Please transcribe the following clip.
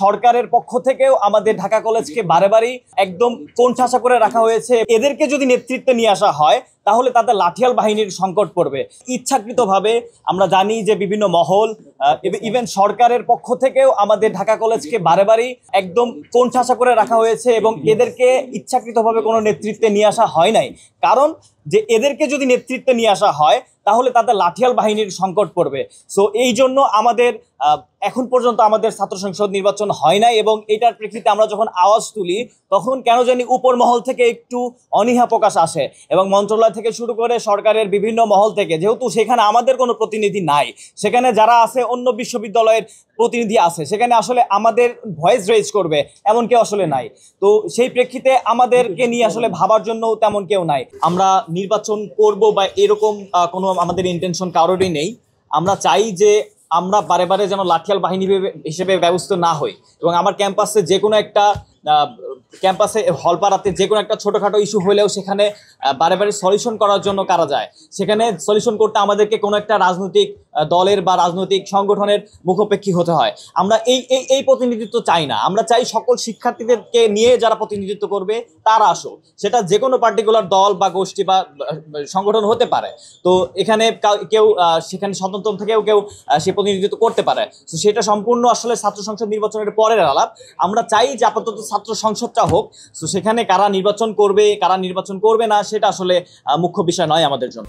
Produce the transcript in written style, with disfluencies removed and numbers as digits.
সরকারের পক্ষ থেকেও আমাদের ঢাকা কলেজকে বারেবারই একদম কোণঠাসা করে রাখা হয়েছে। এদেরকে যদি নেতৃত্বে নিয়ে আসা হয় তাহলে তাদের লাঠিয়াল বাহিনীর সংকট পড়বে। ইচ্ছাকৃতভাবে আমরা জানি যে বিভিন্ন মহল ইভেন সরকারের পক্ষ থেকেও আমাদের ঢাকা কলেজকে বারেবারই একদম কোণঠাসা করে রাখা হয়েছে এবং এদেরকে ইচ্ছাকৃতভাবে কোনো নেতৃত্বে নিয়ে আসা হয় নাই। কারণ যে এদেরকে যদি নেতৃত্বে নিয়ে আসা হয় তাহলে তাদের লাঠিয়াল বাহিনীর সংকট পড়বে। সো এই জন্য আমাদের এখন পর্যন্ত আমাদের ছাত্র সংসদ নির্বাচন হয় নাই এবং এটার প্রেক্ষিতে আমরা যখন আওয়াজ তুলি তখন কেন জানি উপর মহল থেকে একটু অনীহা প্রকাশ আসে এবং মন্ত্রণালয় থেকে শুরু করে সরকারের বিভিন্ন মহল থেকে, যেহেতু সেখানে আমাদের কোনো প্রতিনিধি নাই, সেখানে যারা আছে অন্য বিশ্ববিদ্যালয়ের প্রতিনিধি আছে, সেখানে আসলে আমাদের ভয়েস রেজ করবে এমন কেউ আসলে নাই। তো সেই প্রেক্ষিতে আমাদেরকে নিয়ে আসলে ভাবার জন্য তেমন কেউ নাই। আমরা নির্বাচন করব বা এরকম কোনো আমাদের ইন্টেনশন কারোরই নেই। আমরা চাই যে আমরা বারে বারে যেন লাঠিয়াল বাহিনী হিসেবে ব্যবস্থা না হই এবং আমার ক্যাম্পাসে যে কোনো একটা ক্যাম্পাসে হলপাড়াতে যে কোনো একটা ছোটোখাটো ইস্যু হলেও সেখানে বারে বারে সলিউশন করার জন্য কারা যায়, সেখানে সলিউশন করতে আমাদেরকে কোনো একটা রাজনৈতিক দলের বা রাজনৈতিক সংগঠনের মুখোপেক্ষী হতে হয়। আমরা এই প্রতিনিধিত্ব চাই না। আমরা চাই সকল শিক্ষার্থীদেরকে নিয়ে যারা প্রতিনিধিত্ব করবে তারা আসুক, সেটা যে কোনো পার্টিকুলার দল বা গোষ্ঠী বা সংগঠন হতে পারে। তো এখানে কেউ সেখানে স্বতন্ত্র থেকেও কেউ সে প্রতিনিধিত্ব করতে পারে। তো সেটা সম্পূর্ণ আসলে ছাত্র সংসদ নির্বাচনের পরের আলাপ। আমরা চাই যে আপাতত ছাত্র সংসদটা হোক। তো সেখানে কারা নির্বাচন করবে কারা নির্বাচন করবে না সেটা আসলে মুখ্য বিষয় নয় আমাদের জন্য।